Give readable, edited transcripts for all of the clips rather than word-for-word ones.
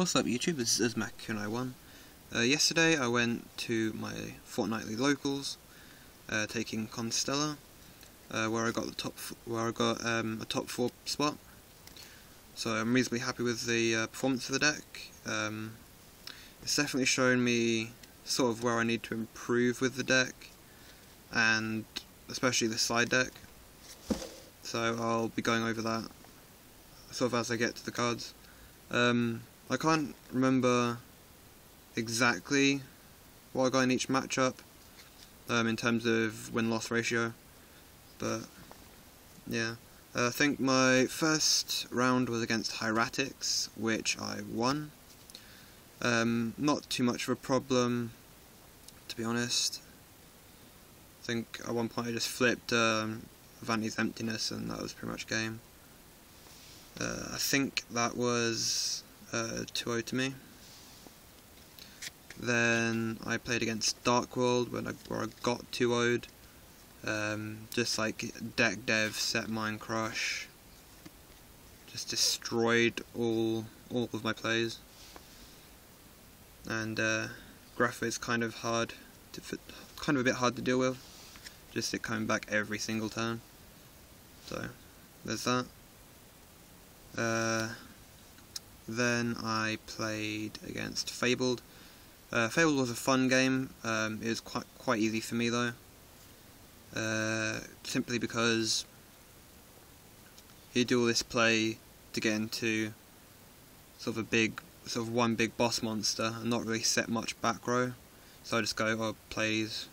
What's up YouTube, this is Maxx C. Yesterday I went to my fortnightly locals, taking Constellar, where I got a top 4 spot. So I'm reasonably happy with the performance of the deck. It's definitely shown me sort of where I need to improve with the deck, and especially the side deck. So I'll be going over that sort of as I get to the cards. I can't remember exactly what I got in each matchup in terms of win-loss ratio, but yeah. I think my first round was against Hieratics, which I won. Not too much of a problem, to be honest. I think at one point I just flipped Vanny's Emptiness and that was pretty much game. I think that was 2-0 to me. Then I played against Dark World where I got 2-0'd. Just like deck dev, set mine crush. Just destroyed all of my plays. And Graph is kind of a bit hard to deal with. Just it coming back every single turn. So there's that. Then I played against Fabled. Fabled was a fun game. It was quite easy for me though. Simply because you do all this play to get into sort of one big boss monster and not really set much back row. So I just go, oh, plays,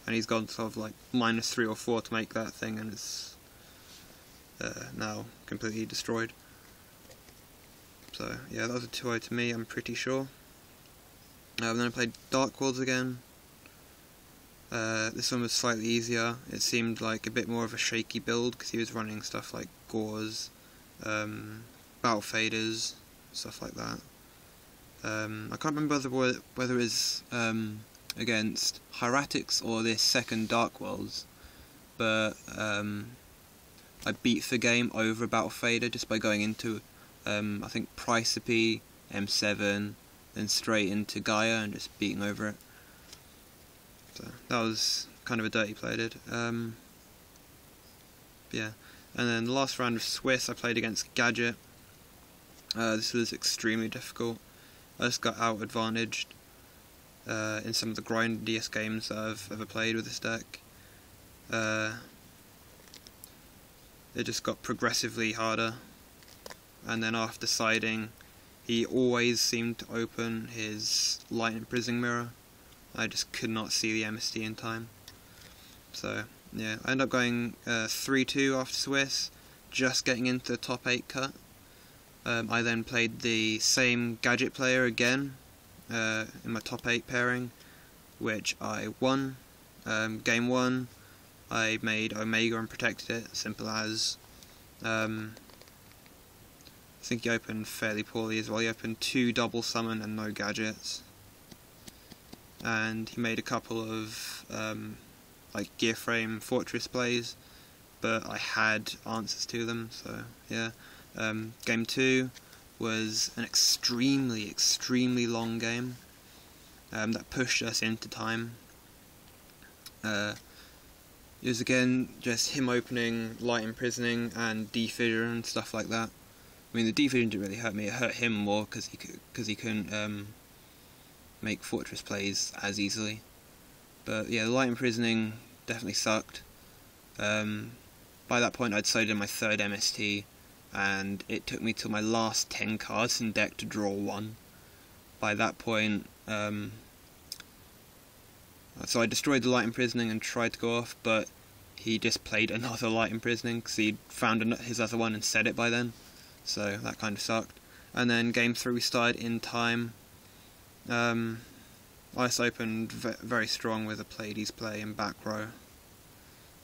and he's gone sort of like -3 or 4 to make that thing, and it's now completely destroyed. So yeah, that was a 2-0 to me, I'm pretty sure. Then I played Dark Worlds again. This one was slightly easier. It seemed like a bit more of a shaky build because he was running stuff like Gores, Battle Faders, stuff like that. I can't remember whether it was against Hieratics or this second Dark Worlds, but I beat the game over a Battle Fader just by going into I think Protip, M7, then straight into Gaia and just beating over it. So that was kind of a dirty play I did. Yeah, and then the last round of Swiss I played against Gadget. This was extremely difficult. I just got out advantaged in some of the grindiest games that I've ever played with this deck. It just got progressively harder, and then after siding he always seemed to open his Light Imprisoning Mirror. I just could not see the MST in time. So yeah, I ended up going 3-2 after Swiss, just getting into the top 8 cut. I then played the same Gadget player again in my top 8 pairing, which I won. Game 1 I made Omega and protected it, simple as. I think he opened fairly poorly as well. He opened 2 double summon and no gadgets. And he made a couple of like gear frame fortress plays, but I had answers to them, so yeah. Game 2 was an extremely long game that pushed us into time. It was again just him opening Light Imprisoning and Defissure and stuff like that. I mean, the Defissure didn't really hurt me, it hurt him more because he couldn't make fortress plays as easily. But yeah, the Light Imprisoning definitely sucked. By that point I'd sold in my 3rd MST, and it took me till my last 10 cards in deck to draw 1. By that point, so I destroyed the Light Imprisoning and tried to go off, but he just played another Light Imprisoning because he'd found his other one and set it by then. So that kind of sucked. And then game 3 we started in time. Ice opened very strong with a Pleiades play in back row.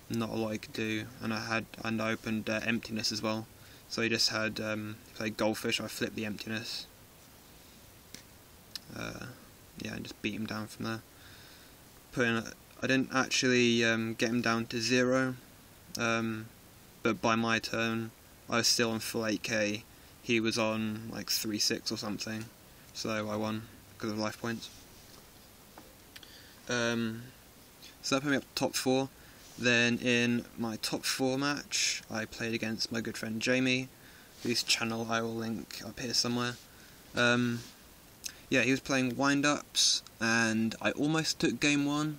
Not a lot I could do, and I opened Emptiness as well. So he just had played Goldfish. I flipped the Emptiness. Yeah, and just beat him down from there. I didn't actually get him down to 0, but by my turn I was still on full 8k, he was on like 3-6 or something, so I won because of life points. So that put me up to top 4. Then in my top 4 match, I played against my good friend Jamie, whose channel I will link up here somewhere. Yeah, he was playing wind-ups, and I almost took game 1,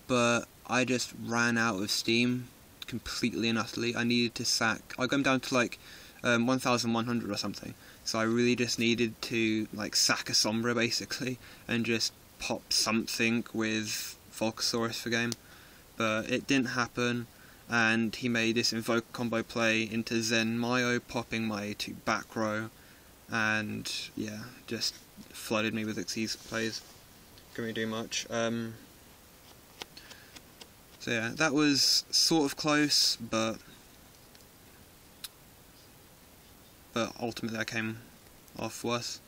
but I just ran out of steam completely and utterly. I needed to sack, I got down to like 1,100 or something, so I really just needed to like sack a Sombra basically, and just pop something with Volcasaurus for game. But it didn't happen, and he made this invoke combo play into Zen Mayo, popping my 2 back row, and yeah, just flooded me with Xyz plays. Couldn't really do much. So yeah, that was sort of close, but ultimately I came off worse.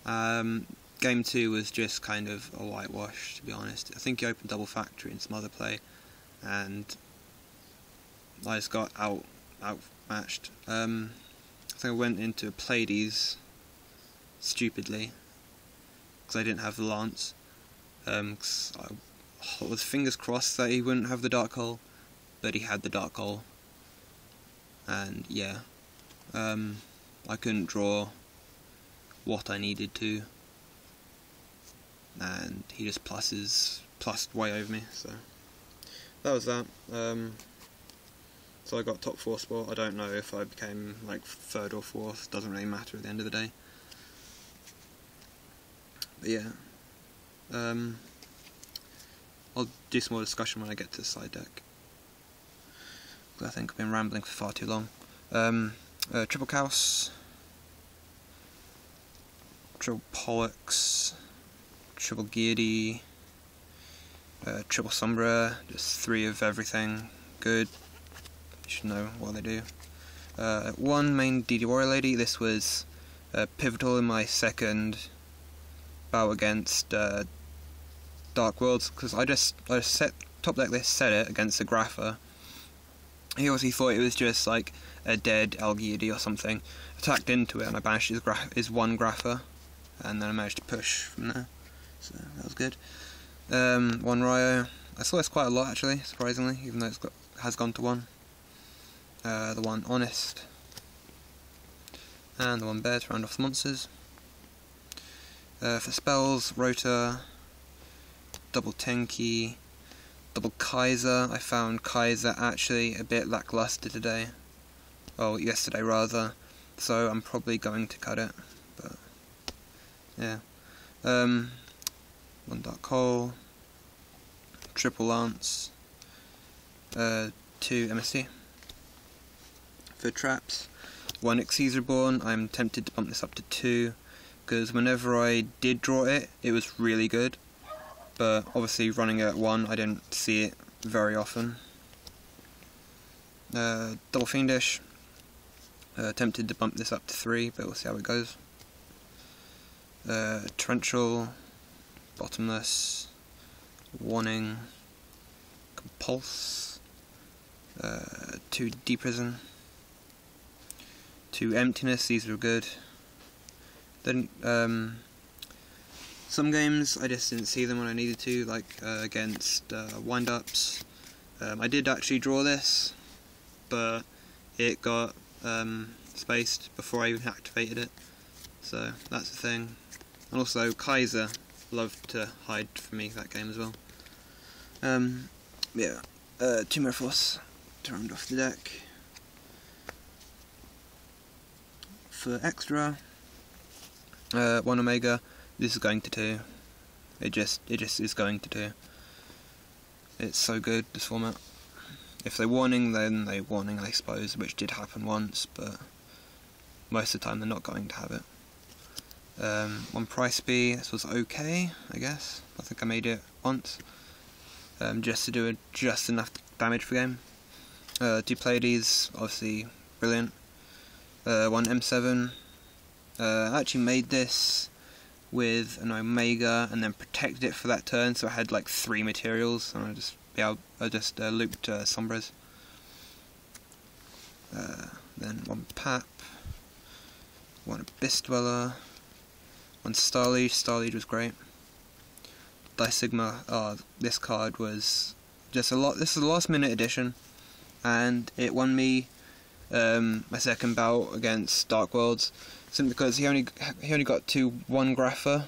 Game 2 was just kind of a whitewash, to be honest. I think he opened double factory and some other play, and I just got outmatched. I think I went into Pleiades stupidly because I didn't have the lance. Cause I was fingers crossed that he wouldn't have the dark hole, but he had the dark hole, and yeah, I couldn't draw what I needed to, and he just plussed way over me, so that was that. So I got top 4 spot. I don't know if I became like 3rd or 4th, doesn't really matter at the end of the day. But yeah, I'll do some more discussion when I get to the side deck, because I think I've been rambling for far too long. Triple Chaos, triple Pollux, triple Geardy, triple Sombra, just 3 of everything, good, you should know what they do. 1 main DD Warrior Lady. This was pivotal in my second bout against Dark Worlds, because I just set top deck this, set it against a Grapha. He obviously thought it was just like a dead Algiady or something, attacked into it, and I banished his 1 Grapha, and then I managed to push from there, so that was good. 1 Ryo. I saw this quite a lot actually, surprisingly, even though it has gone to 1. The 1 Honest, and the 1 Bear to round off the monsters. For spells, Rota, double Tenki, double Kaiser. I found Kaiser actually a bit lackluster today, well, yesterday rather, so I'm probably going to cut it, but yeah. 1 Dark Hole, triple Lance, 2 MSC. For traps, 1 Xyz Reborn. I'm tempted to bump this up to 2, because whenever I did draw it, it was really good, but obviously running it at 1, I didn't see it very often. Double Fiendish. Tempted to bump this up to 3, but we'll see how it goes. Torrential, Bottomless, Warning, Compulse, 2 Deprison, 2 Emptiness. These were good. Then some games I just didn't see them when I needed to, like against wind-ups. I did actually draw this, but it got spaced before I even activated it, so that's the thing. And also Kaiser loved to hide from me that game as well. Yeah, 2 Mirror Force to round off the deck. For extra, 1 Omega. This is going to 2. It just is going to 2. It's so good, this format. If they warning, then they warning, I suppose, which did happen once, but most of the time they're not going to have it. 1 Price B. This was okay, I guess. I think I made it once, just to do just enough damage per game. 2 Pleiades, obviously brilliant. 1 M7. I actually made this with an Omega and then protected it for that turn, so I had like 3 materials, and I just looped Sombras. Then 1 Pap, one Abyss Dweller, one Starliege. Starliege was great. Dice Sigma, this card was just a lot. This is a last minute edition, and it won me my second bout against Dark Worlds, simply because he only got to 1 Grapher,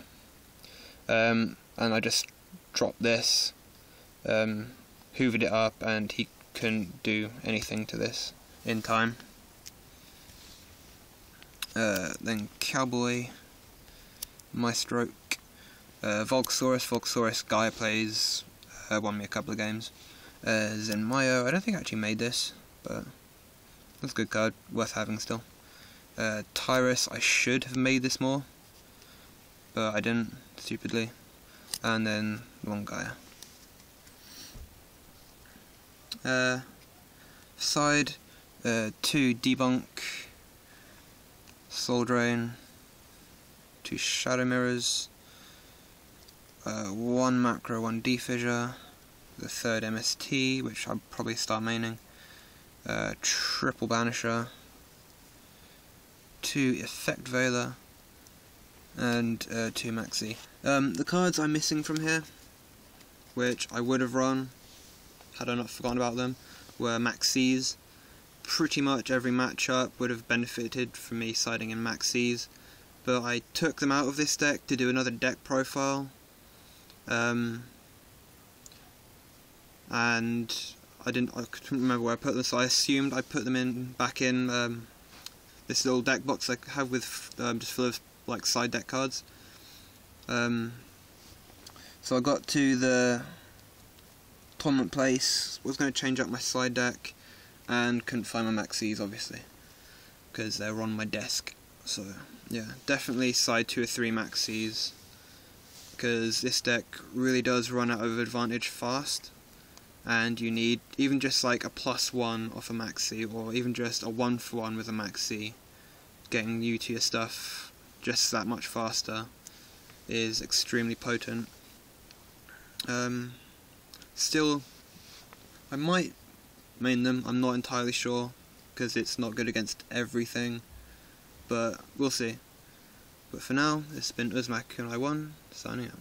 and I just dropped this, hoovered it up, and he couldn't do anything to this in time. Then Cowboy, Maestroke, Volksaurus Gaia plays, won me a couple of games. Zenmayo, I don't think I actually made this, but that's a good card, worth having still. Tyrus, I should have made this more, but I didn't, stupidly. And then one Gaia. Side, 2 Debunk, Soul Drain, 2 Shadow Mirrors, 1 Macro, 1 Defissure, the 3rd MST, which I'll probably start maining, triple Banisher, 2 Effect Veiler, and 2 Maxx C. The cards I'm missing from here, which I would have run had I not forgotten about them, were Maxx C's. Pretty much every matchup would have benefited from me siding in Maxx C's, but I took them out of this deck to do another deck profile, and I couldn't remember where I put them, so I assumed I put them back in this little deck box I have with just full of like side deck cards. So I got to the tournament place, was going to change up my side deck, and couldn't find my Maxx C's obviously, because they're on my desk. So yeah, definitely side 2 or 3 Maxx C's, because this deck really does run out of advantage fast, and you need even just like a +1 off a Maxx C, or even just a 1-for-1 with a Maxx C, getting you to your stuff just that much faster is extremely potent. Still, I might main them, I'm not entirely sure, because it's not good against everything, but we'll see. But for now, this has been Uzmak and I1, signing out.